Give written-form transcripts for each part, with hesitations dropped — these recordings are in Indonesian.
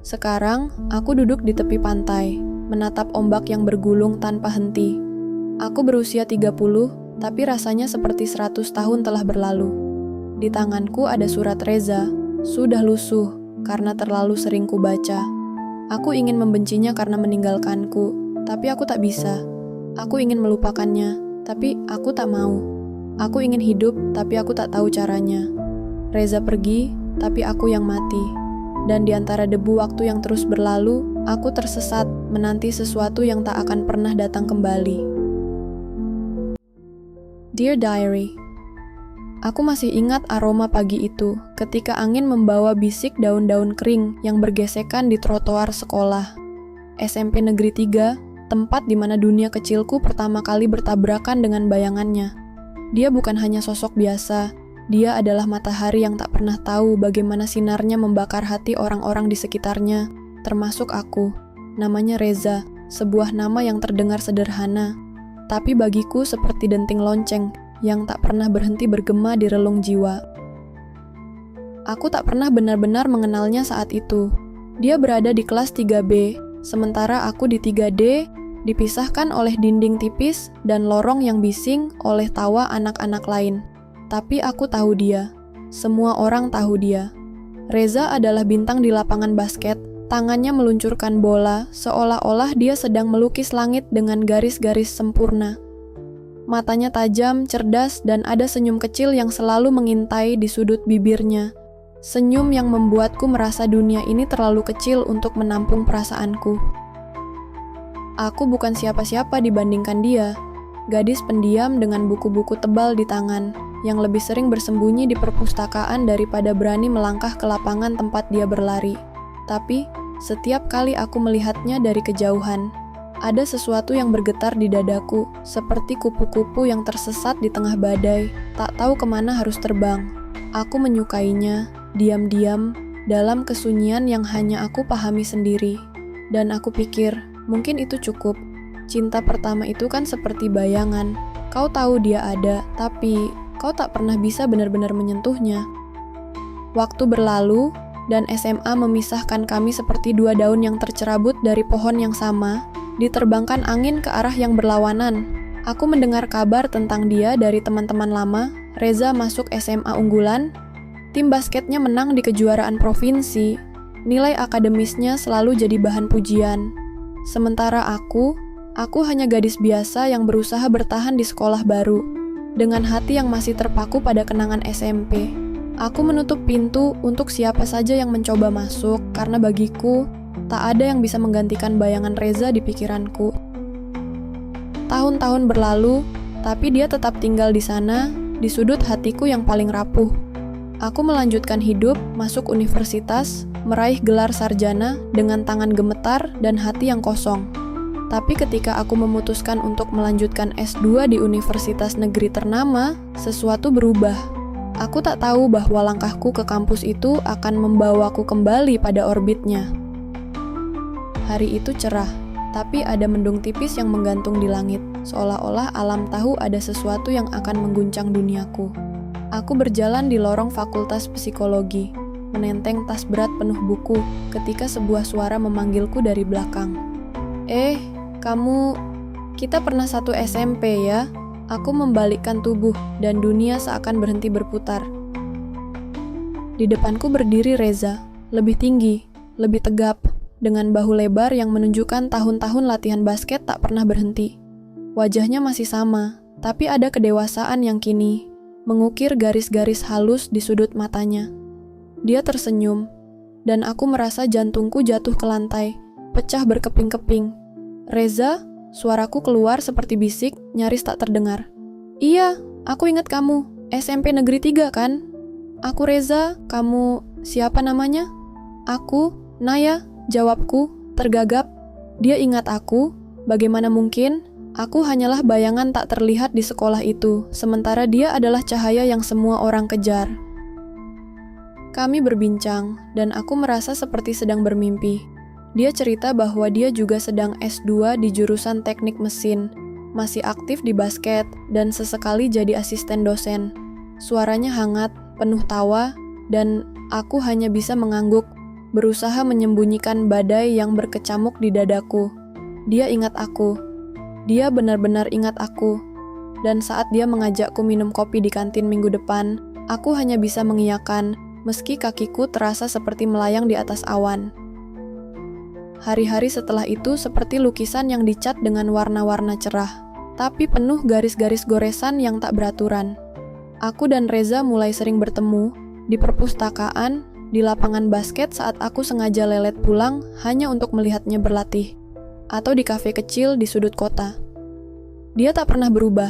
Sekarang, aku duduk di tepi pantai, menatap ombak yang bergulung tanpa henti. Aku berusia 30, tapi rasanya seperti 100 tahun telah berlalu. Di tanganku ada surat Reza, sudah lusuh karena terlalu sering kubaca. Aku ingin membencinya karena meninggalkanku, tapi aku tak bisa. Aku ingin melupakannya, tapi aku tak mau. Aku ingin hidup, tapi aku tak tahu caranya. Reza pergi, tapi aku yang mati. Dan di antara debu waktu yang terus berlalu, aku tersesat menanti sesuatu yang tak akan pernah datang kembali. Dear Diary, aku masih ingat aroma pagi itu ketika angin membawa bisik daun-daun kering yang bergesekan di trotoar sekolah. SMP Negeri 3, tempat di mana dunia kecilku pertama kali bertabrakan dengan bayangannya. Dia bukan hanya sosok biasa, dia adalah matahari yang tak pernah tahu bagaimana sinarnya membakar hati orang-orang di sekitarnya, termasuk aku. Namanya Reza, sebuah nama yang terdengar sederhana, tapi bagiku seperti denting lonceng yang tak pernah berhenti bergema di relung jiwa. Aku tak pernah benar-benar mengenalnya saat itu. Dia berada di kelas 3B, sementara aku di 3D, dipisahkan oleh dinding tipis dan lorong yang bising oleh tawa anak-anak lain. Tapi aku tahu dia. Semua orang tahu dia. Reza adalah bintang di lapangan basket. Tangannya meluncurkan bola, seolah-olah dia sedang melukis langit dengan garis-garis sempurna. Matanya tajam, cerdas, dan ada senyum kecil yang selalu mengintai di sudut bibirnya. Senyum yang membuatku merasa dunia ini terlalu kecil untuk menampung perasaanku. Aku bukan siapa-siapa dibandingkan dia. Gadis pendiam dengan buku-buku tebal di tangan, yang lebih sering bersembunyi di perpustakaan daripada berani melangkah ke lapangan tempat dia berlari. Tapi, setiap kali aku melihatnya dari kejauhan, ada sesuatu yang bergetar di dadaku, seperti kupu-kupu yang tersesat di tengah badai, tak tahu kemana harus terbang. Aku menyukainya, diam-diam, dalam kesunyian yang hanya aku pahami sendiri. Dan aku pikir, mungkin itu cukup. Cinta pertama itu kan seperti bayangan. Kau tahu dia ada, tapi kau tak pernah bisa benar-benar menyentuhnya. Waktu berlalu, dan SMA memisahkan kami seperti dua daun yang tercerabut dari pohon yang sama, diterbangkan angin ke arah yang berlawanan. Aku mendengar kabar tentang dia dari teman-teman lama. Reza masuk SMA unggulan, tim basketnya menang di kejuaraan provinsi, nilai akademisnya selalu jadi bahan pujian. Sementara aku hanya gadis biasa yang berusaha bertahan di sekolah baru, dengan hati yang masih terpaku pada kenangan SMP. Aku menutup pintu untuk siapa saja yang mencoba masuk, karena bagiku, tak ada yang bisa menggantikan bayangan Reza di pikiranku. Tahun-tahun berlalu, tapi dia tetap tinggal di sana, di sudut hatiku yang paling rapuh. Aku melanjutkan hidup, masuk universitas, meraih gelar sarjana dengan tangan gemetar dan hati yang kosong. Tapi ketika aku memutuskan untuk melanjutkan S2 di universitas negeri ternama, sesuatu berubah. Aku tak tahu bahwa langkahku ke kampus itu akan membawaku kembali pada orbitnya. Hari itu cerah, tapi ada mendung tipis yang menggantung di langit, seolah-olah alam tahu ada sesuatu yang akan mengguncang duniaku. Aku berjalan di lorong fakultas psikologi, menenteng tas berat penuh buku, ketika sebuah suara memanggilku dari belakang. Kita pernah satu SMP ya? Aku membalikkan tubuh dan dunia seakan berhenti berputar. Di depanku berdiri Reza, lebih tinggi, lebih tegap, dengan bahu lebar yang menunjukkan tahun-tahun latihan basket tak pernah berhenti. Wajahnya masih sama, tapi ada kedewasaan yang kini mengukir garis-garis halus di sudut matanya. Dia tersenyum, dan aku merasa jantungku jatuh ke lantai, pecah berkeping-keping. Reza, suaraku keluar seperti bisik, nyaris tak terdengar. Iya, aku ingat kamu, SMP Negeri 3 kan? Aku Reza, kamu siapa namanya? Aku, Naya, jawabku, tergagap. Dia ingat aku, bagaimana mungkin? Aku hanyalah bayangan tak terlihat di sekolah itu, sementara dia adalah cahaya yang semua orang kejar. Kami berbincang, dan aku merasa seperti sedang bermimpi. Dia cerita bahwa dia juga sedang S2 di jurusan teknik mesin, masih aktif di basket, dan sesekali jadi asisten dosen. Suaranya hangat, penuh tawa, dan aku hanya bisa mengangguk. berusaha menyembunyikan badai yang berkecamuk di dadaku. Dia ingat aku. Dia benar-benar ingat aku. Dan saat dia mengajakku minum kopi di kantin minggu depan, aku hanya bisa mengiyakan, meski kakiku terasa seperti melayang di atas awan. Hari-hari setelah itu seperti lukisan yang dicat dengan warna-warna cerah, tapi penuh garis-garis goresan yang tak beraturan. Aku dan Reza mulai sering bertemu, di perpustakaan, di lapangan basket saat aku sengaja lelet pulang hanya untuk melihatnya berlatih, atau di kafe kecil di sudut kota. Dia tak pernah berubah,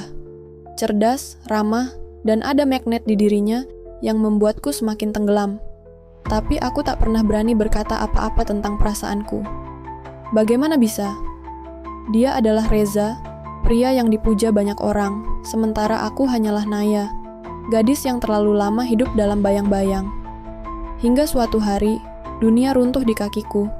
cerdas, ramah, dan ada magnet di dirinya yang membuatku semakin tenggelam. Tapi aku tak pernah berani berkata apa-apa tentang perasaanku. Bagaimana bisa? Dia adalah Reza, pria yang dipuja banyak orang, sementara aku hanyalah Naya, gadis yang terlalu lama hidup dalam bayang-bayang. Hingga suatu hari, dunia runtuh di kakiku.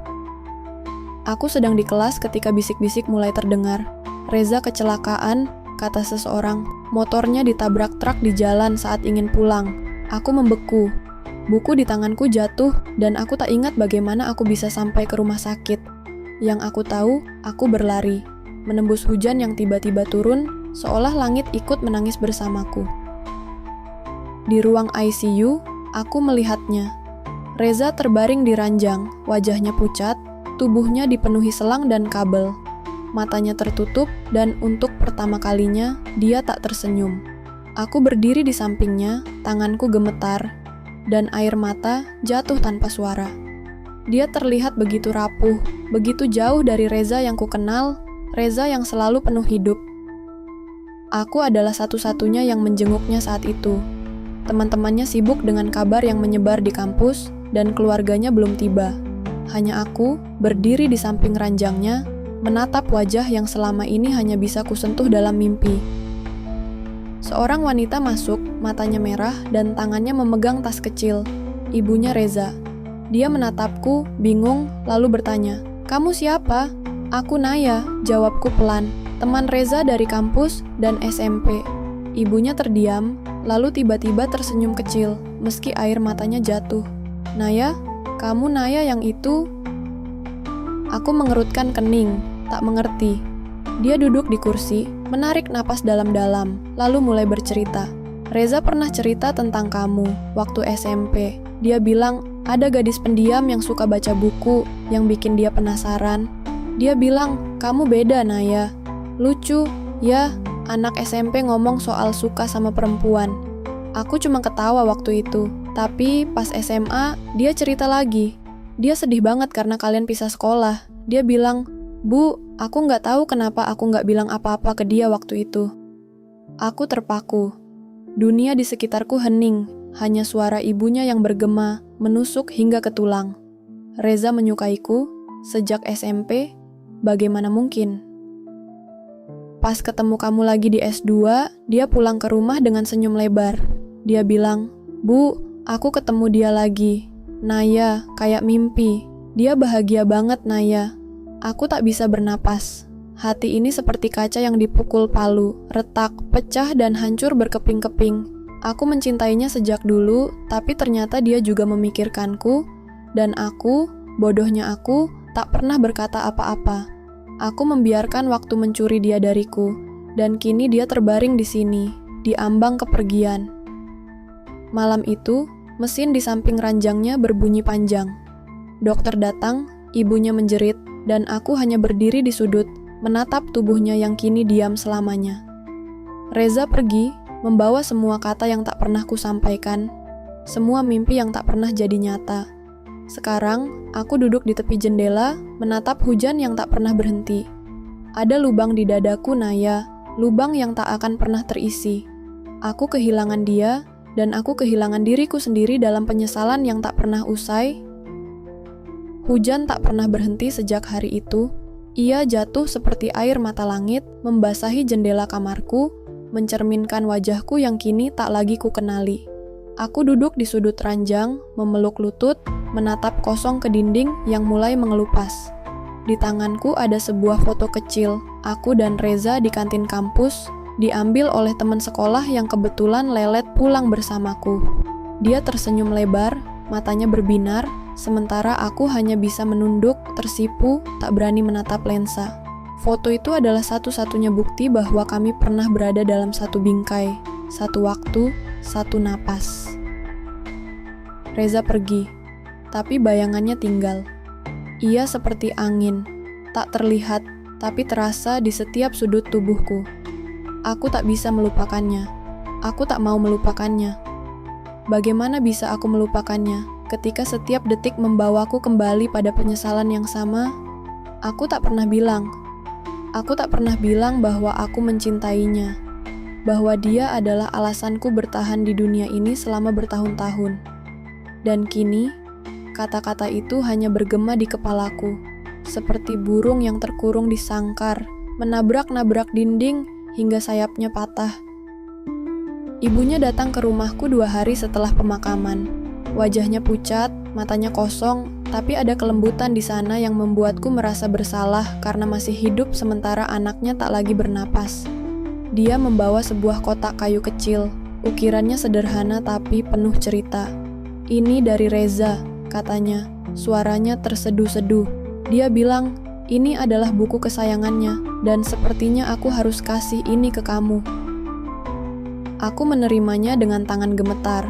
Aku sedang di kelas ketika bisik-bisik mulai terdengar. Reza kecelakaan, kata seseorang. Motornya ditabrak truk di jalan saat ingin pulang. Aku membeku. Buku di tanganku jatuh dan aku tak ingat bagaimana aku bisa sampai ke rumah sakit. Yang aku tahu, aku berlari, menembus hujan yang tiba-tiba turun, seolah langit ikut menangis bersamaku. Di ruang ICU, aku melihatnya. Reza terbaring di ranjang, wajahnya pucat, tubuhnya dipenuhi selang dan kabel. Matanya tertutup dan untuk pertama kalinya, dia tak tersenyum. Aku berdiri di sampingnya, tanganku gemetar, dan air mata jatuh tanpa suara. Dia terlihat begitu rapuh, begitu jauh dari Reza yang kukenal, Reza yang selalu penuh hidup. Aku adalah satu-satunya yang menjenguknya saat itu. Teman-temannya sibuk dengan kabar yang menyebar di kampus, dan keluarganya belum tiba. Hanya aku, berdiri di samping ranjangnya, menatap wajah yang selama ini hanya bisa kusentuh dalam mimpi. Seorang wanita masuk, matanya merah, dan tangannya memegang tas kecil. Ibunya Reza. Dia menatapku, bingung, lalu bertanya, "Kamu siapa?" "Aku Naya," jawabku pelan. "Teman Reza dari kampus dan SMP." Ibunya terdiam, lalu tiba-tiba tersenyum kecil, meski air matanya jatuh. "Naya, kamu Naya yang itu?" Aku mengerutkan kening, tak mengerti. Dia duduk di kursi, menarik napas dalam-dalam, lalu mulai bercerita. "Reza pernah cerita tentang kamu waktu SMP. Dia bilang ada gadis pendiam yang suka baca buku, yang bikin dia penasaran. Dia bilang, kamu beda Naya. Lucu, ya, anak SMP ngomong soal suka sama perempuan." Aku cuma ketawa waktu itu. Tapi pas SMA, dia cerita lagi. Dia sedih banget karena kalian pisah sekolah. Dia bilang, "Bu, aku nggak tahu kenapa aku nggak bilang apa-apa ke dia waktu itu." Aku terpaku. Dunia di sekitarku hening, hanya suara ibunya yang bergema, menusuk hingga ke tulang. Reza menyukaiku, sejak SMP, bagaimana mungkin? Pas ketemu kamu lagi di S2, dia pulang ke rumah dengan senyum lebar. Dia bilang, "Bu, aku ketemu dia lagi. Naya, kayak mimpi. Dia bahagia banget Naya." Aku tak bisa bernapas. Hati ini seperti kaca yang dipukul palu, retak, pecah dan hancur berkeping-keping. Aku mencintainya sejak dulu, tapi ternyata dia juga memikirkanku, dan aku, bodohnya aku, tak pernah berkata apa-apa. Aku membiarkan waktu mencuri dia dariku, dan kini dia terbaring di sini, di ambang kepergian. Malam itu, mesin di samping ranjangnya berbunyi panjang. Dokter datang, ibunya menjerit, dan aku hanya berdiri di sudut, menatap tubuhnya yang kini diam selamanya. Reza pergi, membawa semua kata yang tak pernah kusampaikan, semua mimpi yang tak pernah jadi nyata. Sekarang, aku duduk di tepi jendela, menatap hujan yang tak pernah berhenti. Ada lubang di dadaku Naya, lubang yang tak akan pernah terisi. Aku kehilangan dia, dan aku kehilangan diriku sendiri dalam penyesalan yang tak pernah usai. Hujan tak pernah berhenti sejak hari itu. Ia jatuh seperti air mata langit, membasahi jendela kamarku, mencerminkan wajahku yang kini tak lagi kukenali. Aku duduk di sudut ranjang, memeluk lutut, menatap kosong ke dinding yang mulai mengelupas. Di tanganku ada sebuah foto kecil, aku dan Reza di kantin kampus, diambil oleh teman sekolah yang kebetulan lelet pulang bersamaku. Dia tersenyum lebar, Matanya berbinar, sementara aku hanya bisa menunduk, tersipu, tak berani menatap lensa. Foto itu adalah satu-satunya bukti bahwa kami pernah berada dalam satu bingkai, satu waktu, satu napas. Reza pergi, tapi bayangannya tinggal. Ia seperti angin, tak terlihat, tapi terasa di setiap sudut tubuhku. Aku tak bisa melupakannya. Aku tak mau melupakannya. Bagaimana bisa aku melupakannya ketika setiap detik membawaku kembali pada penyesalan yang sama? Aku tak pernah bilang bahwa aku mencintainya, bahwa dia adalah alasanku bertahan di dunia ini selama bertahun-tahun. Dan kini, kata-kata itu hanya bergema di kepalaku, seperti burung yang terkurung di sangkar, menabrak-nabrak dinding hingga sayapnya patah. Ibunya datang ke rumahku 2 hari setelah pemakaman. Wajahnya pucat, matanya kosong, tapi ada kelembutan di sana yang membuatku merasa bersalah karena masih hidup sementara anaknya tak lagi bernapas. Dia membawa sebuah kotak kayu kecil, ukirannya sederhana tapi penuh cerita. "Ini dari Reza," katanya, suaranya terseduh-seduh. Dia bilang, "Ini adalah buku kesayangannya, dan sepertinya aku harus kasih ini ke kamu." Aku menerimanya dengan tangan gemetar.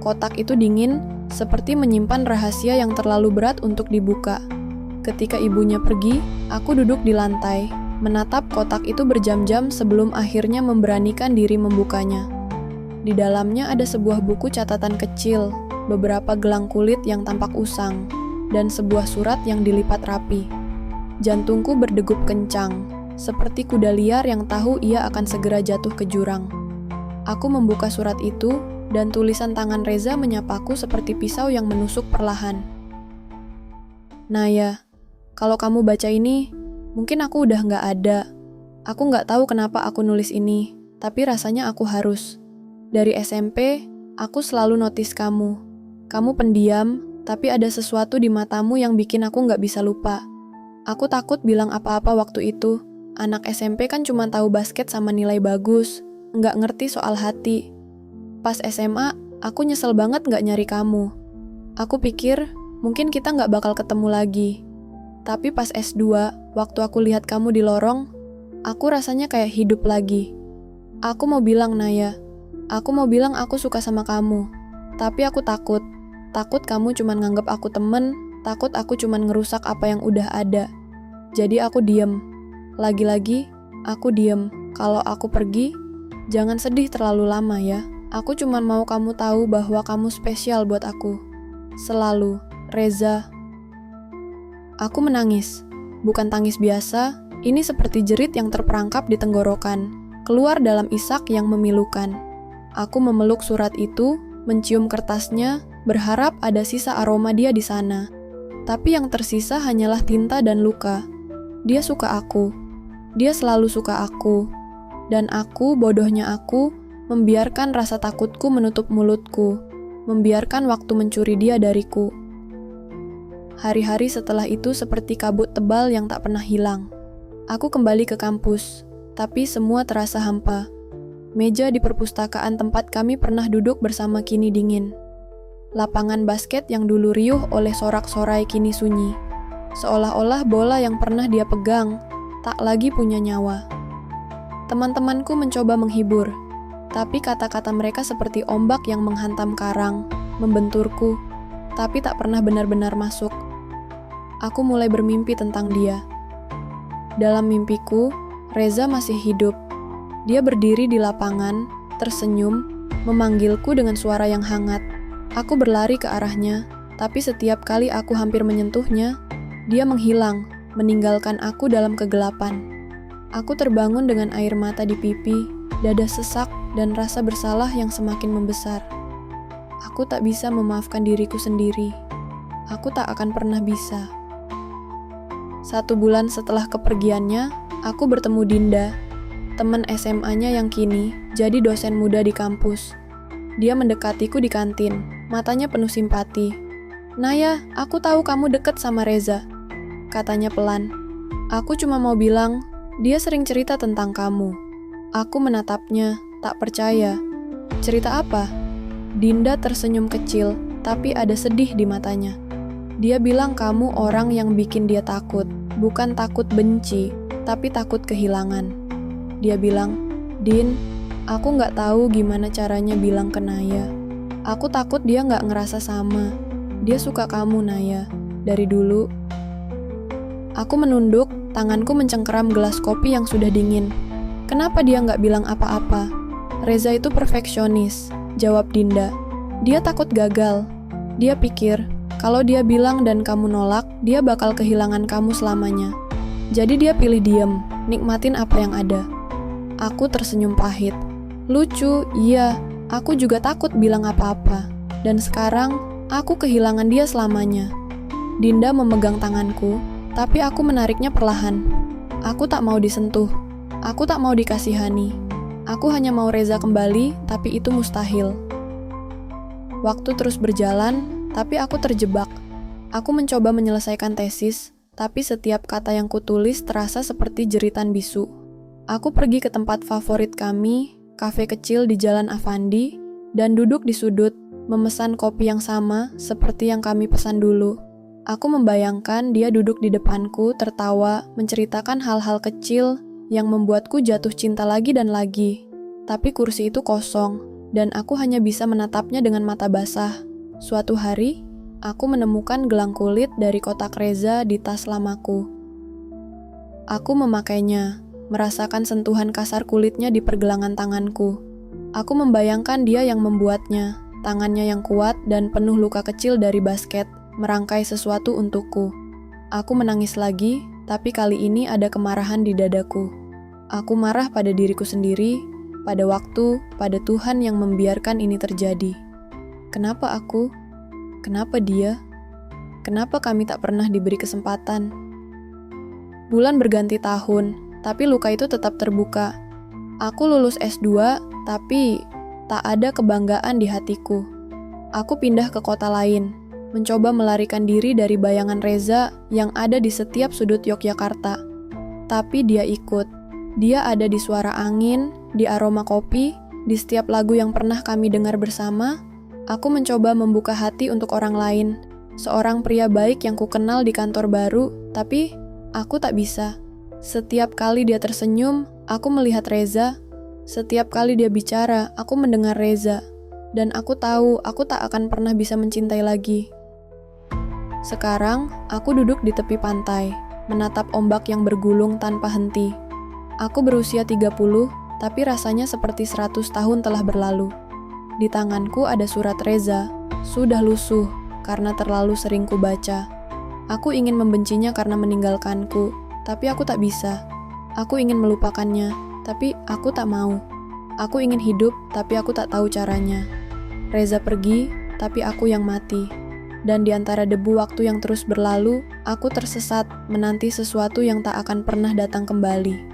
Kotak itu dingin, seperti menyimpan rahasia yang terlalu berat untuk dibuka. Ketika ibunya pergi, aku duduk di lantai, menatap kotak itu berjam-jam sebelum akhirnya memberanikan diri membukanya. Di dalamnya ada sebuah buku catatan kecil, beberapa gelang kulit yang tampak usang, dan sebuah surat yang dilipat rapi. Jantungku berdegup kencang, seperti kuda liar yang tahu ia akan segera jatuh ke jurang. Aku membuka surat itu, dan tulisan tangan Reza menyapaku seperti pisau yang menusuk perlahan. "Naya, kalau kamu baca ini, mungkin aku udah nggak ada. Aku nggak tahu kenapa aku nulis ini, tapi rasanya aku harus. Dari SMP, aku selalu notice kamu. Kamu pendiam, tapi ada sesuatu di matamu yang bikin aku nggak bisa lupa. Aku takut bilang apa-apa waktu itu. Anak SMP kan cuma tahu basket sama nilai bagus, nggak ngerti soal hati. Pas SMA, aku nyesel banget nggak nyari kamu. Aku pikir, mungkin kita nggak bakal ketemu lagi. Tapi pas S2, waktu aku lihat kamu di lorong, aku rasanya kayak hidup lagi. Aku mau bilang, Naya, aku mau bilang aku suka sama kamu. Tapi aku takut. Takut kamu cuma nganggep aku temen, takut aku cuma ngerusak apa yang udah ada. Jadi aku diem. Lagi-lagi, aku diem. Kalau aku pergi, jangan sedih terlalu lama ya. Aku cuma mau kamu tahu bahwa kamu spesial buat aku. Selalu, Reza. Aku menangis. Bukan tangis biasa, ini seperti jerit yang terperangkap di tenggorokan, keluar dalam isak yang memilukan. Aku memeluk surat itu, mencium kertasnya, berharap ada sisa aroma dia di sana. Tapi yang tersisa hanyalah tinta dan luka. Dia suka aku. Dia selalu suka aku. Dan aku, bodohnya aku, membiarkan rasa takutku menutup mulutku, membiarkan waktu mencuri dia dariku. Hari-hari setelah itu seperti kabut tebal yang tak pernah hilang. Aku kembali ke kampus, tapi semua terasa hampa. Meja di perpustakaan tempat kami pernah duduk bersama kini dingin. Lapangan basket yang dulu riuh oleh sorak-sorai kini sunyi. Seolah-olah bola yang pernah dia pegang tak lagi punya nyawa. Teman-temanku mencoba menghibur, tapi kata-kata mereka seperti ombak yang menghantam karang, membenturku, tapi tak pernah benar-benar masuk. Aku mulai bermimpi tentang dia. Dalam mimpiku, Reza masih hidup. Dia berdiri di lapangan, tersenyum, memanggilku dengan suara yang hangat. Aku berlari ke arahnya, tapi setiap kali aku hampir menyentuhnya, dia menghilang, meninggalkan aku dalam kegelapan. Aku terbangun dengan air mata di pipi, dada sesak, dan rasa bersalah yang semakin membesar. Aku tak bisa memaafkan diriku sendiri. Aku tak akan pernah bisa. 1 bulan setelah kepergiannya, aku bertemu Dinda, teman SMA-nya yang kini jadi dosen muda di kampus. Dia mendekatiku di kantin, matanya penuh simpati. "Naya, aku tahu kamu deket sama Reza," katanya pelan. "Aku cuma mau bilang, dia sering cerita tentang kamu." Aku menatapnya, tak percaya. "Cerita apa?" Dinda tersenyum kecil, tapi ada sedih di matanya. Dia bilang kamu orang yang bikin dia takut, bukan takut benci, tapi takut kehilangan. Dia bilang, Din, aku nggak tahu gimana caranya bilang ke Naya. Aku takut dia nggak ngerasa sama. Dia suka kamu, Naya. Dari dulu. Aku menunduk, tanganku mencengkeram gelas kopi yang sudah dingin. Kenapa dia nggak bilang apa-apa? Reza itu perfeksionis, jawab Dinda. Dia takut gagal. Dia pikir, kalau dia bilang dan kamu nolak, dia bakal kehilangan kamu selamanya. Jadi dia pilih diem, nikmatin apa yang ada. Aku tersenyum pahit. Lucu, iya, aku juga takut bilang apa-apa. Dan sekarang, aku kehilangan dia selamanya. Dinda memegang tanganku, tapi aku menariknya perlahan. Aku tak mau disentuh. Aku tak mau dikasihani. Aku hanya mau Reza kembali, tapi itu mustahil. Waktu terus berjalan, tapi aku terjebak. Aku mencoba menyelesaikan tesis, tapi setiap kata yang kutulis terasa seperti jeritan bisu. Aku pergi ke tempat favorit kami, kafe kecil di Jalan Avandi, dan duduk di sudut, memesan kopi yang sama seperti yang kami pesan dulu. Aku membayangkan dia duduk di depanku, tertawa, menceritakan hal-hal kecil yang membuatku jatuh cinta lagi dan lagi. Tapi kursi itu kosong, dan aku hanya bisa menatapnya dengan mata basah. Suatu hari, aku menemukan gelang kulit dari kotak Reza di tas lamaku. Aku memakainya, merasakan sentuhan kasar kulitnya di pergelangan tanganku. Aku membayangkan dia yang membuatnya, tangannya yang kuat dan penuh luka kecil dari basket, merangkai sesuatu untukku. Aku menangis lagi, tapi kali ini ada kemarahan di dadaku. Aku marah pada diriku sendiri, pada waktu, pada Tuhan yang membiarkan ini terjadi. Kenapa aku? Kenapa dia? Kenapa kami tak pernah diberi kesempatan? Bulan berganti tahun, tapi luka itu tetap terbuka. Aku lulus S2, tapi tak ada kebanggaan di hatiku. Aku pindah ke kota lain, mencoba melarikan diri dari bayangan Reza yang ada di setiap sudut Yogyakarta. Tapi dia ikut. Dia ada di suara angin, di aroma kopi, di setiap lagu yang pernah kami dengar bersama. Aku mencoba membuka hati untuk orang lain, seorang pria baik yang kukenal di kantor baru, tapi aku tak bisa. Setiap kali dia tersenyum, aku melihat Reza. Setiap kali dia bicara, aku mendengar Reza. Dan aku tahu aku tak akan pernah bisa mencintai lagi. Sekarang, aku duduk di tepi pantai, menatap ombak yang bergulung tanpa henti. Aku berusia 30, tapi rasanya seperti 100 tahun telah berlalu. Di tanganku ada surat Reza, sudah lusuh karena terlalu sering kubaca. Aku ingin membencinya karena meninggalkanku, tapi aku tak bisa. Aku ingin melupakannya, tapi aku tak mau. Aku ingin hidup, tapi aku tak tahu caranya. Reza pergi, tapi aku yang mati. Dan di antara debu waktu yang terus berlalu, aku tersesat menanti sesuatu yang tak akan pernah datang kembali.